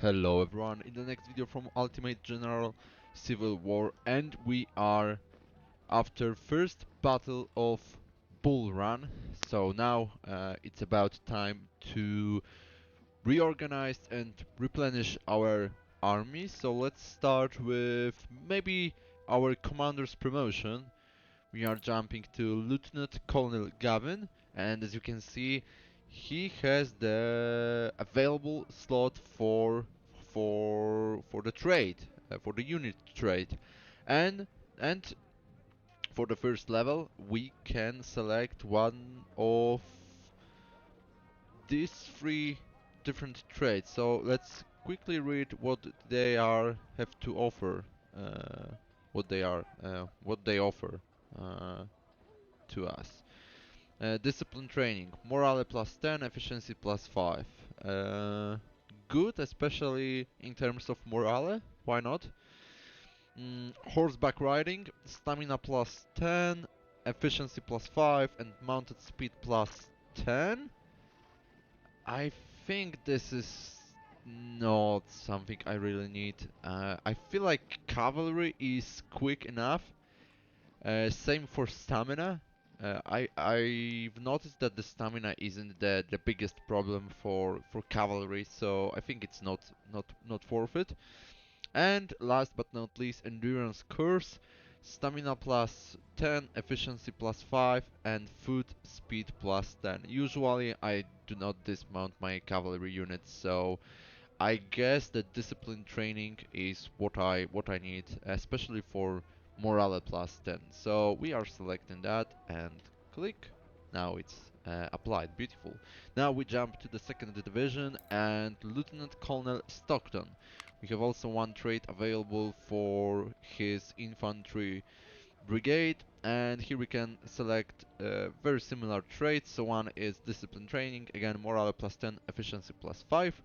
Hello everyone, in the next video from Ultimate General Civil War, and we are after first battle of Bull Run. So now it's about time to reorganize and replenish our army. So let's start with maybe our commander's promotion. We are jumping to Lieutenant Colonel Gavin, and as you can see, he has the available slot for the trade, for the unit trade, and and for the first level we can select one of these three different trades. So let's quickly read what they have to offer. Uh, what they offer uh, to us. Discipline training, morale plus 10, efficiency plus 5. Good, especially in terms of morale, why not? Horseback riding, stamina plus 10, efficiency plus 5, and mounted speed plus 10. I think this is not something I really need. I feel like cavalry is quick enough. Same for stamina. I've noticed that the stamina isn't the biggest problem for cavalry, so I think it's not worth it. And last but not least, endurance curse, stamina plus 10, efficiency plus 5, and foot speed plus 10. Usually I do not dismount my cavalry units, so I guess that discipline training is what I need, especially for morale plus 10. So we are selecting that and click. Now it's applied. Beautiful. Now we jump to the second division and Lieutenant Colonel Stockton. We have also one trait available for his infantry brigade, and here we can select very similar traits. So one is discipline training, again morale plus 10, efficiency plus 5,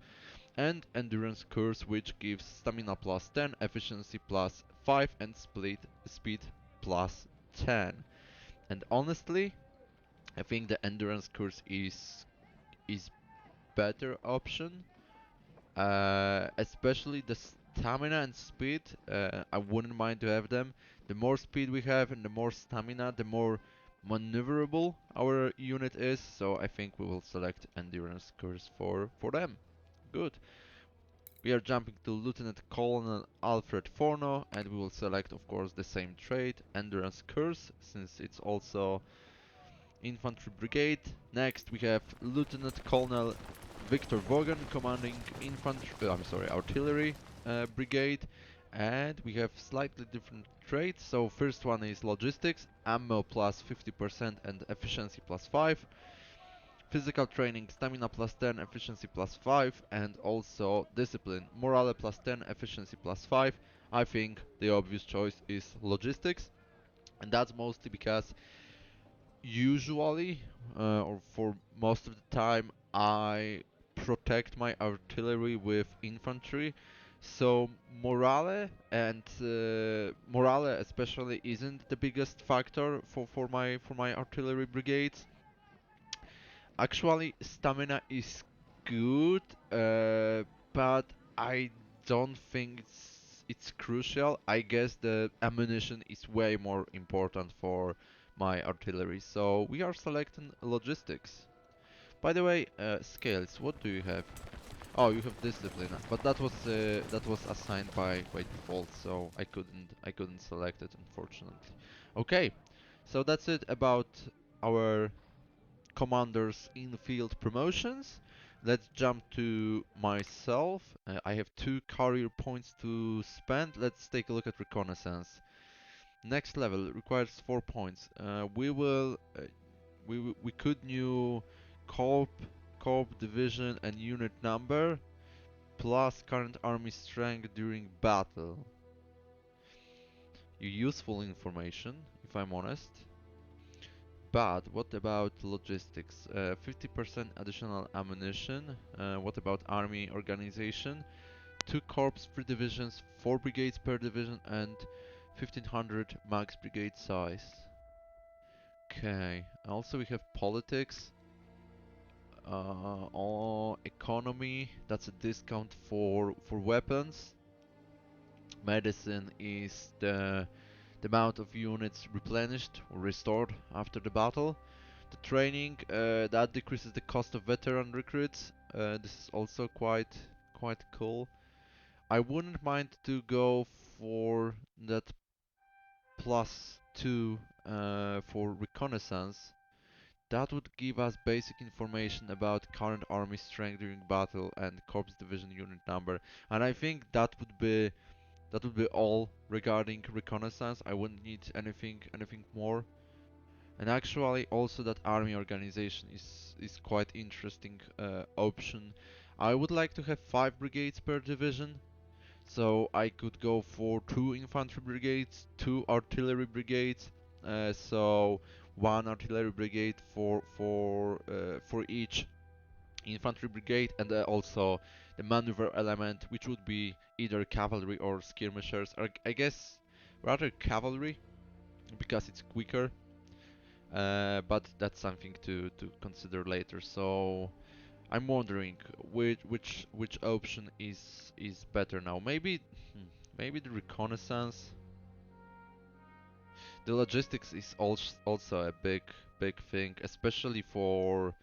and endurance curse, which gives stamina plus 10, efficiency plus 5, and speed plus 10. And honestly, I think the endurance curse is better option, especially the stamina and speed. I wouldn't mind to have them. The more speed we have and the more stamina, the more maneuverable our unit is. So I think we will select endurance curse for them. Good. We are jumping to Lieutenant Colonel Alfred Forno, and we will select of course the same trait, Endurance Curse, since it's also Infantry Brigade. Next we have Lieutenant Colonel Victor Vaughan commanding Artillery Brigade, and we have slightly different traits. So first one is Logistics, Ammo plus 50% and Efficiency plus 5. Physical training, stamina plus 10, efficiency plus 5, and also discipline, morale plus 10, efficiency plus 5. I think the obvious choice is logistics, and that's mostly because usually, or for most of the time, I protect my artillery with infantry. So morale especially isn't the biggest factor for my artillery brigades. Actually, stamina is good, but I don't think it's crucial. I guess the ammunition is way more important for my artillery, so we are selecting logistics. By the way, scales, what do you have? Oh, you have discipline, but that was assigned by default, so I couldn't select it unfortunately. Okay, so that's it about our commanders in field promotions. Let's jump to myself. I have 2 career points to spend. Let's take a look at reconnaissance. Next level requires 4 points. We could new corp, division and unit number plus current army strength during battle. Useful information, if I'm honest. But what about logistics? 50% additional ammunition. What about army organization? 2 corps per divisions, 4 brigades per division, and 1500 max brigade size. Okay. Also, we have politics. On economy, that's a discount for weapons. Medicine is the amount of units replenished or restored after the battle. The training, that decreases the cost of veteran recruits. This is also quite cool. I wouldn't mind to go for that +2 for reconnaissance. That would give us basic information about current army strength during battle and corps division unit number. And I think that would be all regarding reconnaissance. I wouldn't need anything more. And actually, also that army organization is quite interesting option. I would like to have 5 brigades per division, so I could go for 2 infantry brigades, 2 artillery brigades. So 1 artillery brigade for each infantry brigade, and also the maneuver element, which would be either cavalry or skirmishers. Or I guess rather cavalry because it's quicker. But that's something to consider later. So I'm wondering which option is better now. Maybe the reconnaissance. The logistics is also a big thing, especially for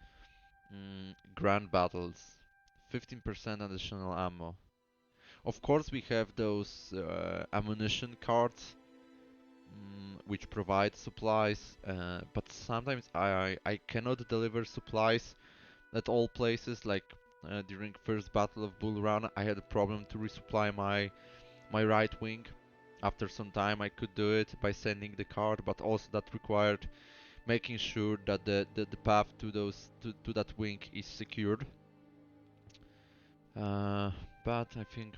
grand battles. 15% additional ammo. Of course, we have those ammunition carts, which provide supplies, but sometimes I cannot deliver supplies at all places. Like during first battle of Bull Run, I had a problem to resupply my right wing. After some time, I could do it by sending the card, but also that required making sure that the path to that wing is secured. Uh, but I think,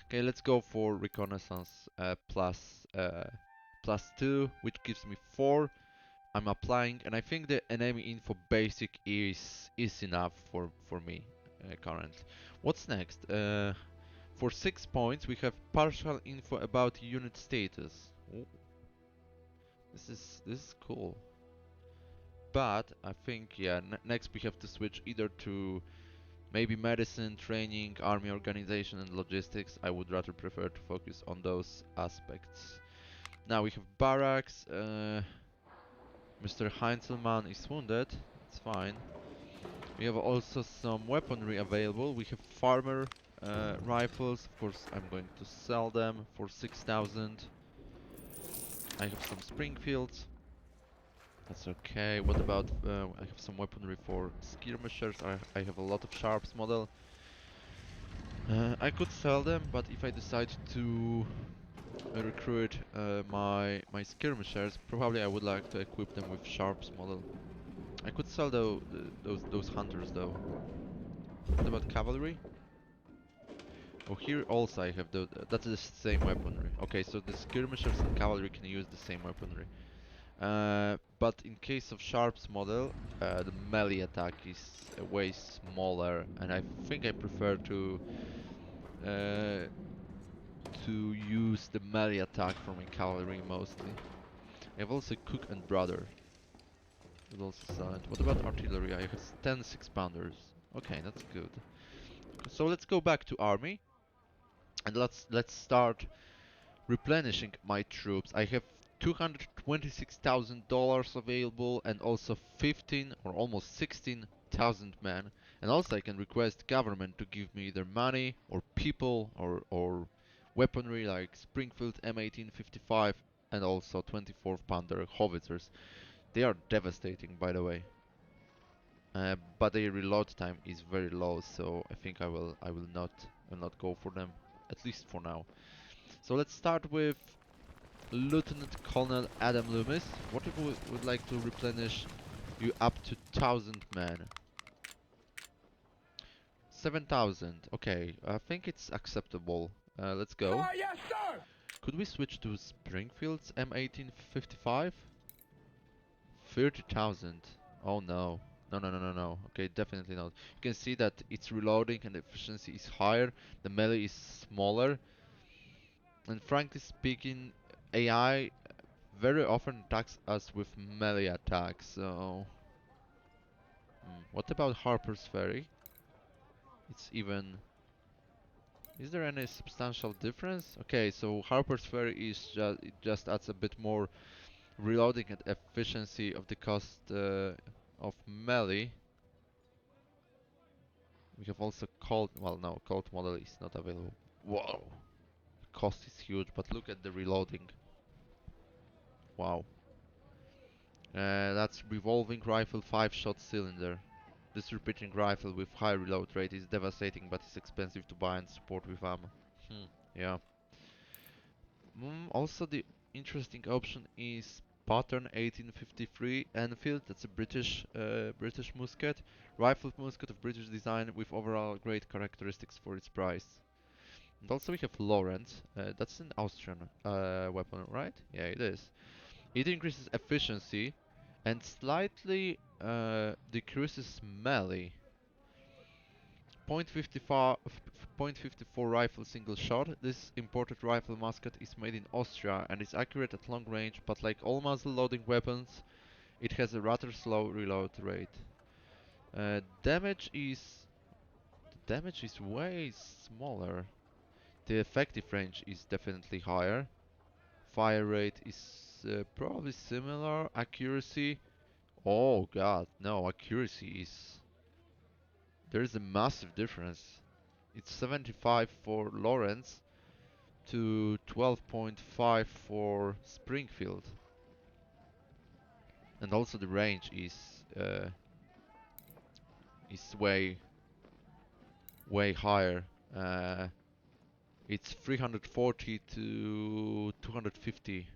okay, let's go for reconnaissance +2, which gives me 4. I'm applying, and I think the enemy info basic is enough for me currently. What's next? For 6 points, we have partial info about unit status. Ooh, this is cool. But I think, yeah, next we have to switch either to maybe medicine, training, army organization, and logistics. I would rather prefer to focus on those aspects. Now we have barracks. Mr. Heinzelmann is wounded. It's fine. We have also some weaponry available. We have farmer rifles. Of course, I'm going to sell them for 6,000. I have some Springfields. That's okay. What about I have some weaponry for skirmishers. I have a lot of Sharps model. I could sell them, but if I decide to recruit my skirmishers, probably I would like to equip them with Sharps model. I could sell those hunters though. What about cavalry? Oh, here also I have that's the same weaponry. Okay, so the skirmishers and cavalry can use the same weaponry. But in case of Sharp's model, the melee attack is way smaller, and I think I prefer uh, to use the melee attack for my cavalry mostly. I have also Cook and Brother. Would also sell it. What about artillery? I have 10 6-pounders. Okay, that's good. So let's go back to army, and let's start replenishing my troops. I have $226,000 available, and also 15 or almost 16,000 men. And also I can request government to give me either money or people or weaponry like Springfield M1855 and also 24 pounder howitzers. They are devastating, by the way. But their reload time is very low, so I think I will not go for them, at least for now. So let's start with Lieutenant Colonel Adam Loomis. What if we would like to replenish you up to 1,000 men? 7,000. Okay, I think it's acceptable. Let's go. Yes, sir! Could we switch to Springfield's M1855? 30,000. Oh no. No, no, no, no, no. Okay, definitely not. You can see that it's reloading and the efficiency is higher. The melee is smaller. And frankly speaking, AI very often attacks us with melee attacks, so What about Harper's Ferry? It's even... Is there any substantial difference? Okay, so Harper's Ferry is just... It just adds a bit more reloading and efficiency of the cost of melee. We have also Colt... Well, no, Colt model is not available. Whoa! Cost is huge, but look at the reloading. Wow. That's revolving rifle 5-shot cylinder. This repeating rifle with high reload rate is devastating, but it's expensive to buy and support with ammo. Yeah. Also, the interesting option is Pattern 1853 Enfield. That's a British musket, rifled musket of British design with overall great characteristics for its price. And also we have Lawrence. That's an Austrian weapon, right? Yeah, it is. It increases efficiency and slightly decreases melee. .54 rifle single shot. This imported rifle musket is made in Austria and is accurate at long range, but like all muzzle loading weapons, it has a rather slow reload rate. Damage is... The damage is way smaller. The effective range is definitely higher. Fire rate is probably similar. Accuracy... Oh god, no, accuracy is... There is a massive difference. It's 75 for Lawrence to 12.5 for Springfield. And also the range is way higher. It's 340 to 250.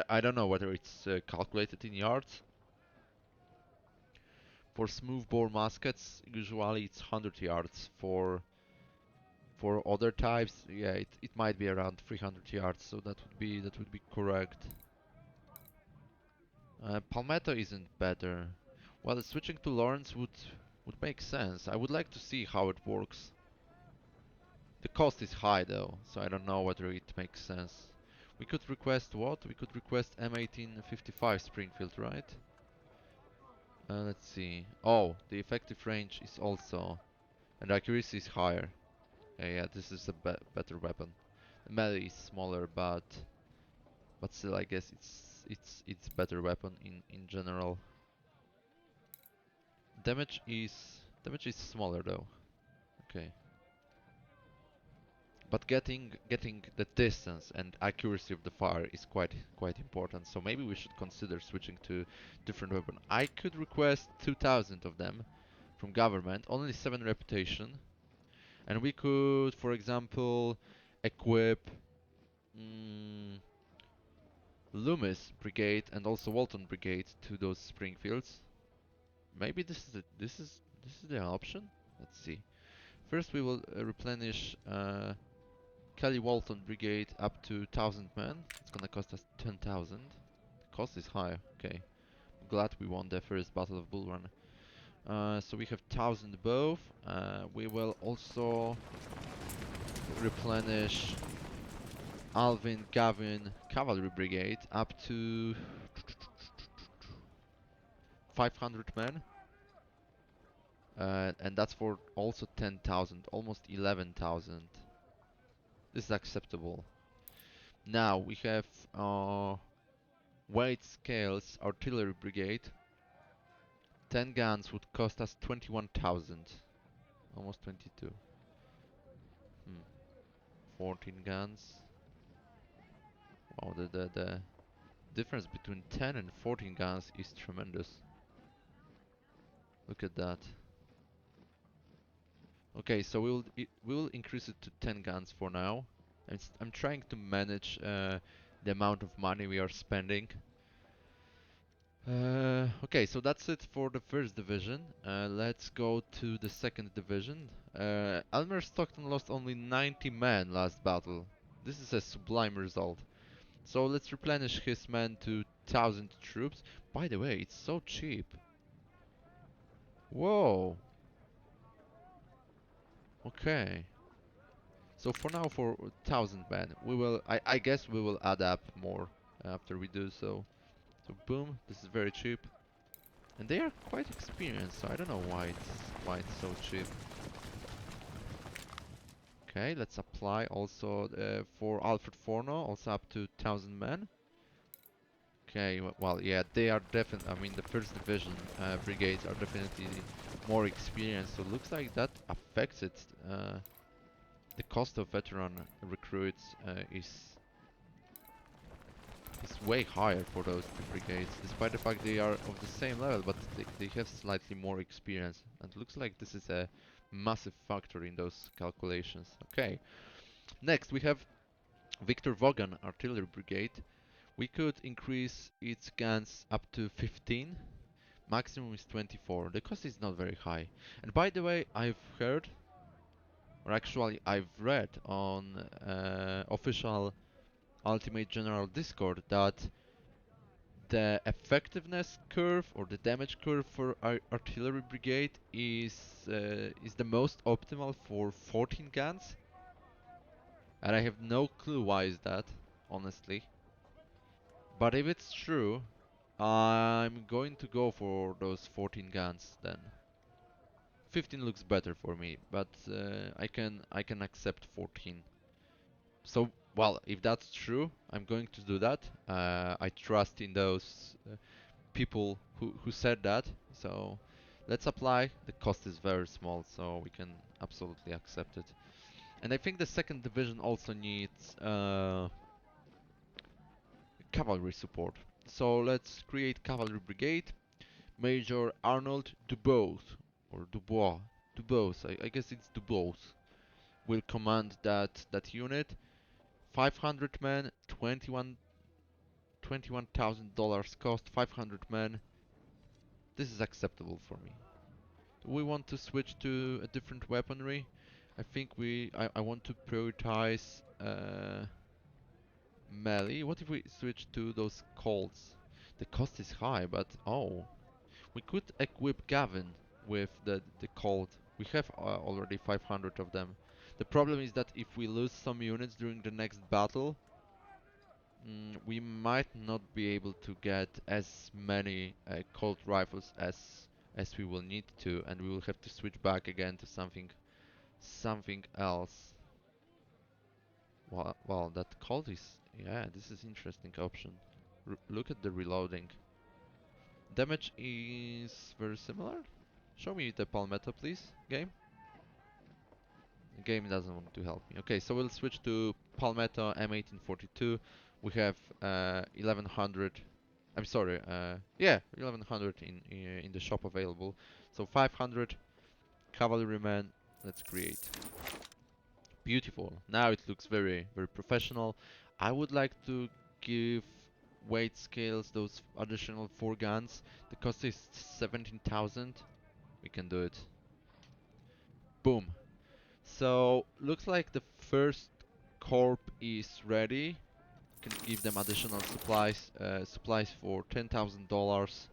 I don't know whether it's calculated in yards. For smoothbore muskets, usually it's 100 yards. For other types, yeah, it might be around 300 yards. So that would be correct. Palmetto isn't better. Well, switching to Lawrence would make sense. I would like to see how it works. The cost is high though, so I don't know whether it makes sense. We could request what? We could request M1855 Springfield, right? Let's see. Oh, the effective range is also... And accuracy is higher. Yeah, this is a better weapon. The melee is smaller, but still, I guess it's better weapon in general. Damage is smaller though. Okay. But getting the distance and accuracy of the fire is quite important. So maybe we should consider switching to different weapon. I could request 2,000 of them from government, only 7 reputation, and we could, for example, equip Loomis Brigade and also Walton Brigade to those Springfields. Maybe this is the option. Let's see. First, we will replenish Kelly Walton Brigade up to 1,000 men. It's gonna cost us 10,000. The cost is high. Okay. I'm glad we won the first Battle of Bull Run. So we have 1,000 both. We will also replenish Alvin Gavin Cavalry Brigade up to 500 men. And that's for also 10,000, almost 11,000. This is acceptable. Now we have Weight Scales Artillery Brigade. 10 guns would cost us 21,000. Almost 22. 14 guns. Wow, the difference between 10 and 14 guns is tremendous. Look at that. Okay, so we will increase it to 10 guns for now. I'm trying to manage the amount of money we are spending. Okay, so that's it for the first division. Let's go to the second division. Elmer Stockton lost only 90 men last battle. This is a sublime result. So let's replenish his men to 1,000 troops. By the way, it's so cheap. Whoa. Okay. So for now, for 1,000 men, I guess we will add up more after we do so. So boom, this is very cheap. And they are quite experienced, so I don't know why it's so cheap. Okay, let's apply also for Alfred Forno, also up to 1000 men. Okay, well, yeah, they are definitely, I mean, the first division brigades are definitely more experienced, so looks like that affects it. The cost of veteran recruits is way higher for those two brigades, despite the fact they are of the same level, but they have slightly more experience. And looks like this is a massive factor in those calculations. Okay, next we have Victor Vaughan Artillery Brigade. We could increase its guns up to 15. Maximum is 24. The cost is not very high. And by the way, I've heard, or actually I've read on official Ultimate General Discord that the effectiveness curve or the damage curve for artillery brigade is the most optimal for 14 guns, and I have no clue why is that, honestly. But if it's true, I'm going to go for those 14 guns then. 15 looks better for me, but I can accept 14. So, well, if that's true, I'm going to do that. I trust in those people who said that. So let's apply. The cost is very small, so we can absolutely accept it. And I think the second division also needs cavalry support. So let's create cavalry brigade. Major Arnold Dubois or Dubois. Dubois. I guess it's Dubois. Will command that unit. 500 men, $21,000 cost. 500 men. This is acceptable for me. Do we want to switch to a different weaponry? I think I want to prioritize melee. What if we switch to those Colts? The cost is high, but oh, we could equip Gavin with the Colt. We have already 500 of them. The problem is that if we lose some units during the next battle, we might not be able to get as many Colt rifles as we will need to, and we will have to switch back again to something else. Well, that Colt is, yeah, this is interesting option. Look at the reloading. Damage is very similar. Show me the Palmetto, please, game. The game doesn't want to help me. Okay, so we'll switch to Palmetto M1842. We have 1100. I'm sorry. Yeah, 1100 in the shop available. So 500 cavalrymen. Let's create. Beautiful. Now it looks very professional. I would like to give weight scales those additional 4 guns. The cost is 17,000. We can do it. Boom. So looks like the first corp is ready. Can give them additional supplies for $10,000.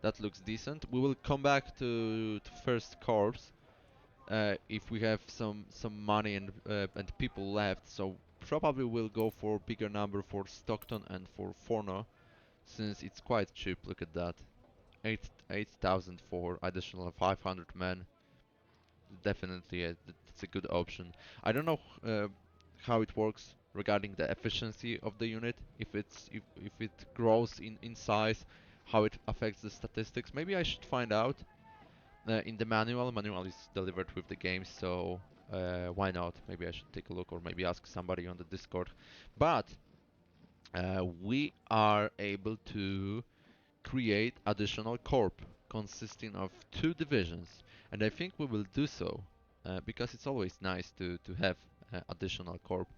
That looks decent. We will come back to first corps if we have some money and people left. So probably we'll go for bigger number for Stockton and for Forno, since it's quite cheap. Look at that, 8,000 for additional 500 men. Definitely, it's a good option. I don't know how it works regarding the efficiency of the unit. If it grows in size, how it affects the statistics. Maybe I should find out in the manual. Manual is delivered with the game, so why not? Maybe I should take a look, or maybe ask somebody on the Discord. But we are able to create additional corp consisting of 2 divisions, and I think we will do so because it's always nice to have additional corp.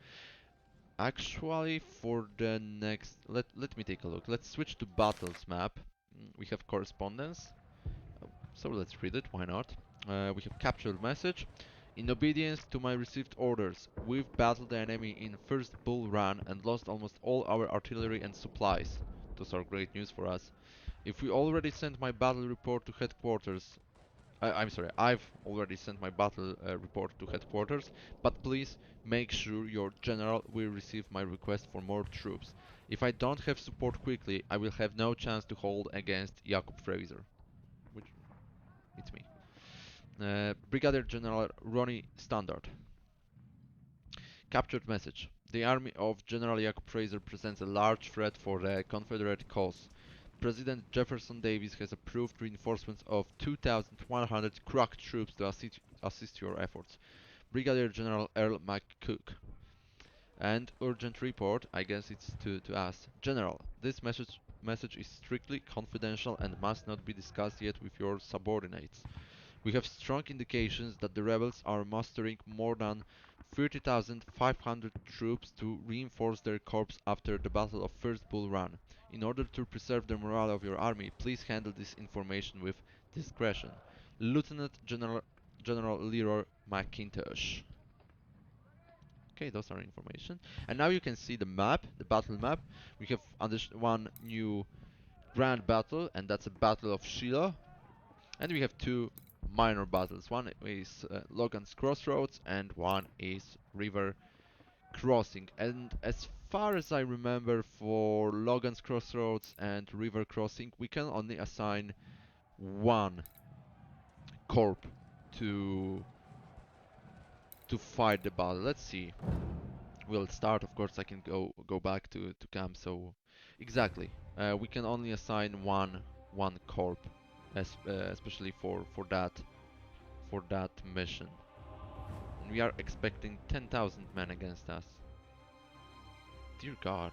Actually, for the next, let me take a look. Let's switch to battles map. We have correspondence, so let's read it. Why not? We have captured message. In obedience to my received orders, we've battled the enemy in first Bull Run and lost almost all our artillery and supplies. Those are great news for us. If we already sent my battle report to headquarters, I'm sorry, I've already sent my battle report to headquarters, but please make sure your general will receive my request for more troops. If I don't have support quickly, I will have no chance to hold against Jakub Fraser. Which, it's me. Brigadier General Ronnie Standard. Captured message. The army of General Jacob Fraser presents a large threat for the Confederate cause. President Jefferson Davis has approved reinforcements of 2,100 crack troops to assist your efforts. Brigadier General Earl McCook. And urgent report, I guess it's to us. General, this message is strictly confidential and must not be discussed yet with your subordinates. We have strong indications that the rebels are mustering more than 30,500 troops to reinforce their corps after the Battle of First Bull Run. In order to preserve the morale of your army, please handle this information with discretion. Lieutenant General Leroy McIntosh. Okay, those are information. And now you can see the map, the battle map. We have one new grand battle, and that's a Battle of Shiloh. And we have two minor battles. One is Logan's Crossroads, and one is River Crossing. And as far as I remember, for Logan's Crossroads and River Crossing, we can only assign one corps to fight the battle. Let's see. We'll start. Of course, I can go back to camp. So exactly, we can only assign one corps, especially for that mission. And we are expecting 10,000 men against us. Dear God.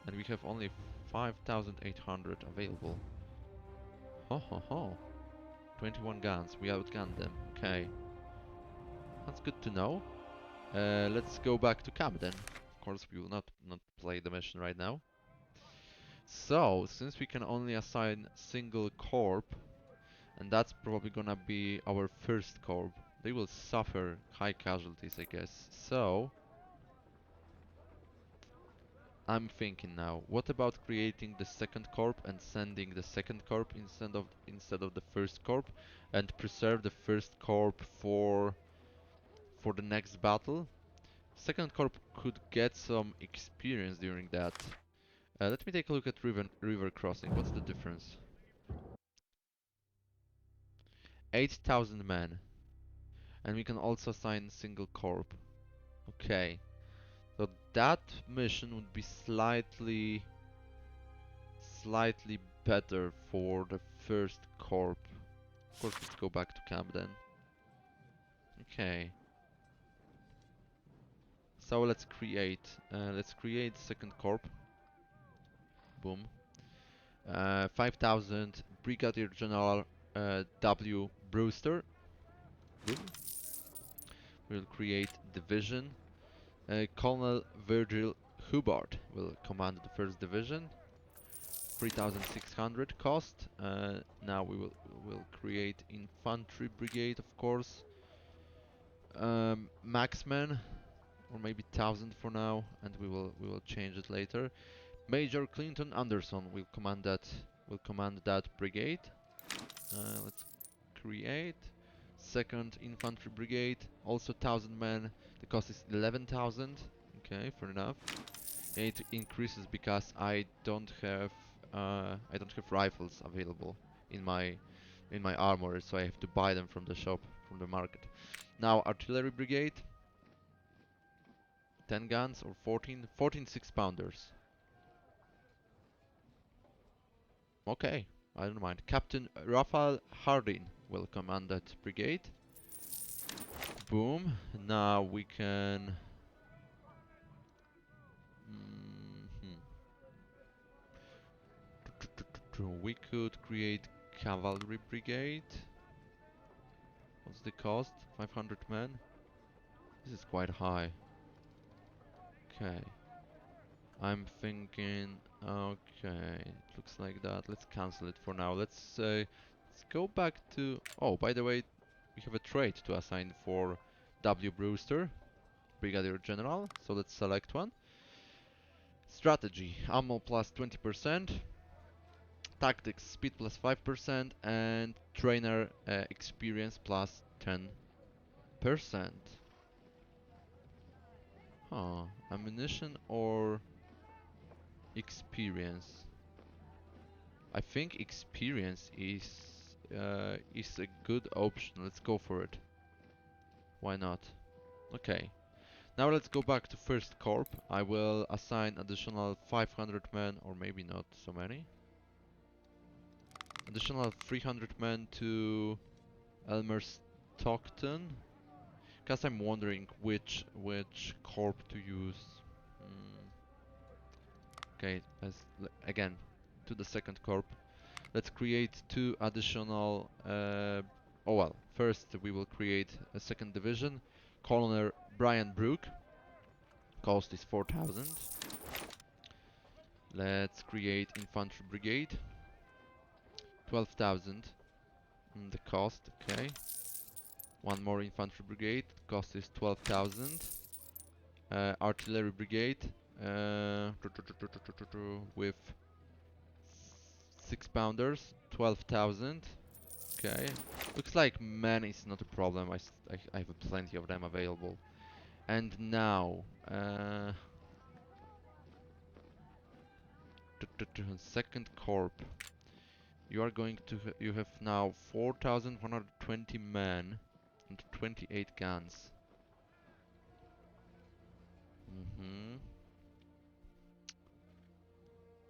And we have only 5,800 available. Ho ho ho. 21 guns. We outgunned them. Okay. That's good to know. Let's go back to camp then. Of course, we will not play the mission right now. So, since we can only assign single corps, and that's probably gonna be our first corps, they will suffer high casualties, I guess. So, I'm thinking now, what about creating the second corps and sending the second corps instead of the first corps, and preserve the first corps for the next battle? Second corps could get some experience during that. Let me take a look at river crossing. What's the difference? 8,000 men, and we can also assign single corps. Okay, so that mission would be slightly better for the first corps. Of course, let's go back to camp then. Okay. So let's create second corps. Boom. 5,000 Brigadier General W. Brewster. Boom. We'll create division. Colonel Virgil Hubbard will command the first division. 3,600 cost. Now we'll create infantry brigade, of course. Maxmen, or maybe 1,000 for now, and we will change it later. Major Clinton Anderson will command that brigade. Let's create second infantry brigade, also 1,000 men. The cost is 11,000. Okay, fair enough. It increases because I don't have rifles available in my armory, so I have to buy them from the shop, from the market. Now artillery brigade, 10 guns or 14 6-pounders. Okay, I don't mind. Captain Raphael Hardin will command that brigade. Boom. Now we can we could create cavalry brigade. What's the cost? 500 men. This is quite high. Okay. I'm thinking, okay, it looks like that. Let's cancel it for now. Let's go back to, oh, by the way, we have a trait to assign for W. Brewster, Brigadier General. So let's select one. Strategy, ammo plus 20%. tactics speed plus 5%, and trainer experience plus 10%. Huh, ammunition or experience? I think experience is a good option. Let's go for it. Why not? Okay. Now let's go back to first corp. I will assign additional 500 men, or maybe not so many. Additional 300 men to Elmer Stockton. Because I'm wondering which corp to use. Mm, okay, again to the second corp. Let's create two additional. Oh well, first we will create a second division. Colonel Brian Brook. Cost is 4,000. Let's create infantry brigade. 12,000. The cost, okay. One more infantry brigade. Cost is 12,000. Artillery brigade with 6-pounders, 12,000. Okay. Looks like men is not a problem. I have plenty of them available. And now, second corp. You are going to you have now 4,120 men and 28 guns.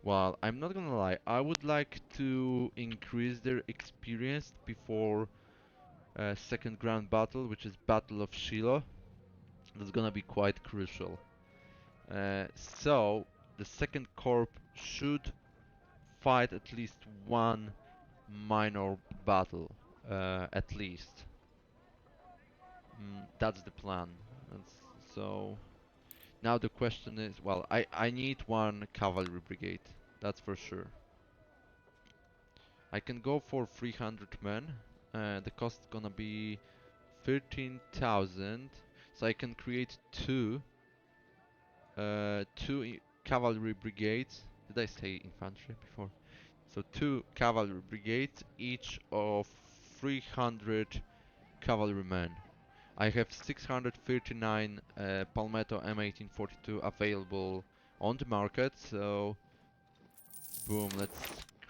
Well, I'm not gonna lie. I would like to increase their experience before second grand battle, which is Battle of Shiloh. That's gonna be quite crucial. So the second corp should fight at least one minor battle, at least. That's the plan. So now the question is, well, I need one cavalry brigade, that's for sure. I can go for 300 men. The cost is gonna be 13,000. So I can create two cavalry brigades. Did I say infantry before? So two cavalry brigades, each of 300 cavalrymen. I have 639 Palmetto M1842 available on the market, so boom, let's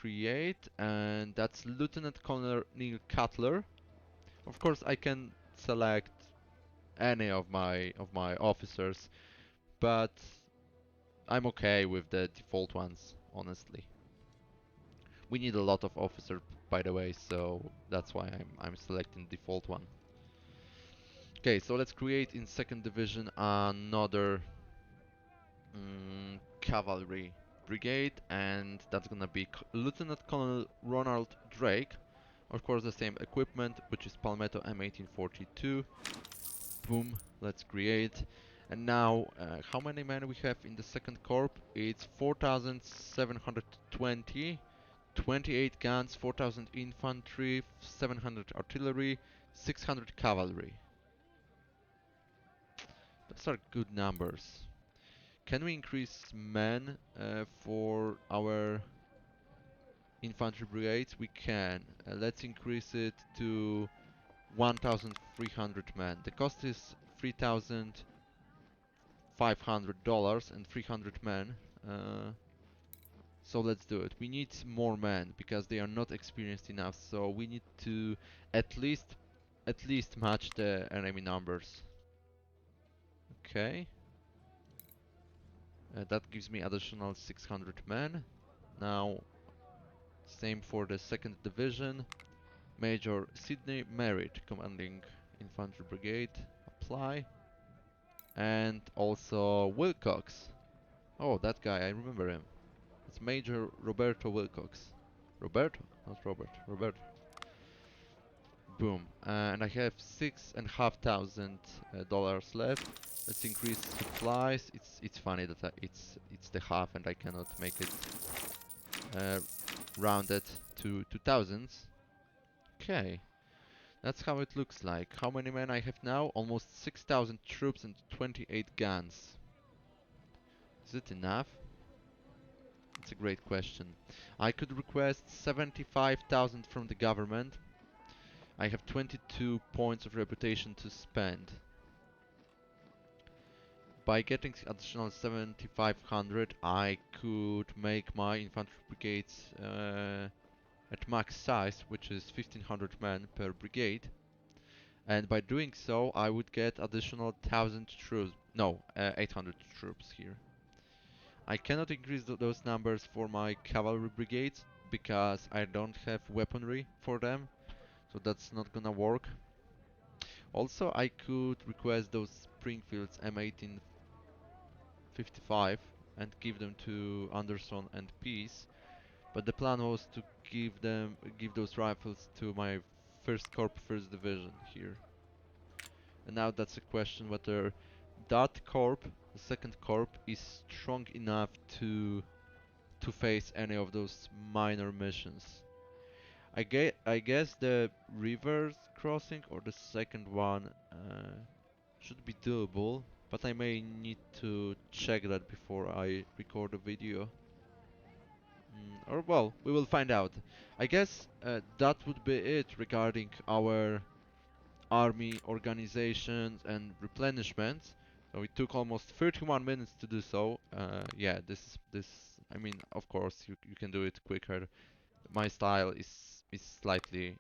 create, and that's Lieutenant Colonel Neil Cutler. Of course, I can select any of my officers, but I'm okay with the default ones, honestly. We need a lot of officers, by the way, so that's why I'm selecting the default one. Okay, so let's create in second division another cavalry brigade, and that's gonna be Lieutenant Colonel Ronald Drake. Of course, the same equipment, which is Palmetto M1842. Boom, let's create. And now, how many men we have in the second corp? It's 4,720, 28 guns, 4,000 infantry, 700 artillery, 600 cavalry. Those are good numbers. Can we increase men for our infantry brigades? We can. Let's increase it to 1,300 men. The cost is $3,500 and 300 men. So let's do it. We need more men because they are not experienced enough. So we need to at least match the enemy numbers. Okay. That gives me additional 600 men. Now, same for the second division. Major Sidney Merritt, commanding infantry brigade. Apply. And also Wilcox. Oh, that guy, I remember him. It's Major Roberto Wilcox. Roberto? Not Robert. Roberto. Boom. And I have $6,500 left. Let's increase supplies. It's funny that it's the half and I cannot make it rounded to thousands. Okay. That's how it looks like. How many men I have now? Almost 6,000 troops and 28 guns. Is it enough? That's a great question. I could request 75,000 from the government. I have 22 points of reputation to spend. By getting additional 7,500, I could make my infantry brigades at max size, which is 1,500 men per brigade. And by doing so, I would get additional 1,000 troops. No, 800 troops here. I cannot increase those numbers for my cavalry brigades because I don't have weaponry for them, so that's not gonna work. Also, I could request those Springfields M1855 and give them to Anderson and Peace, but the plan was to give those rifles to my 1st Corps 1st Division here. And now that's a question whether that corp, the 2nd Corps, is strong enough to face any of those minor missions. I guess the river crossing or the second one should be doable, but I may need to check that before I record a video. Or well, we will find out. I guess that would be it regarding our army organizations and replenishments. So it took almost 31 minutes to do so. Yeah, this. I mean, of course, you can do it quicker. My style is slightly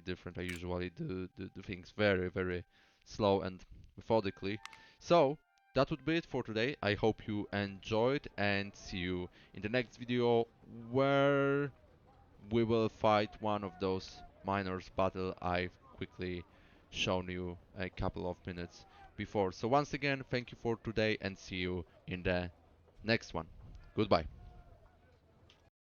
different. I usually do things very slow and methodically. So that would be it for today. I hope you enjoyed and see you in the next video where we will fight one of those miners battle I've quickly shown you a couple of minutes before. So once again, thank you for today and see you in the next one. Goodbye.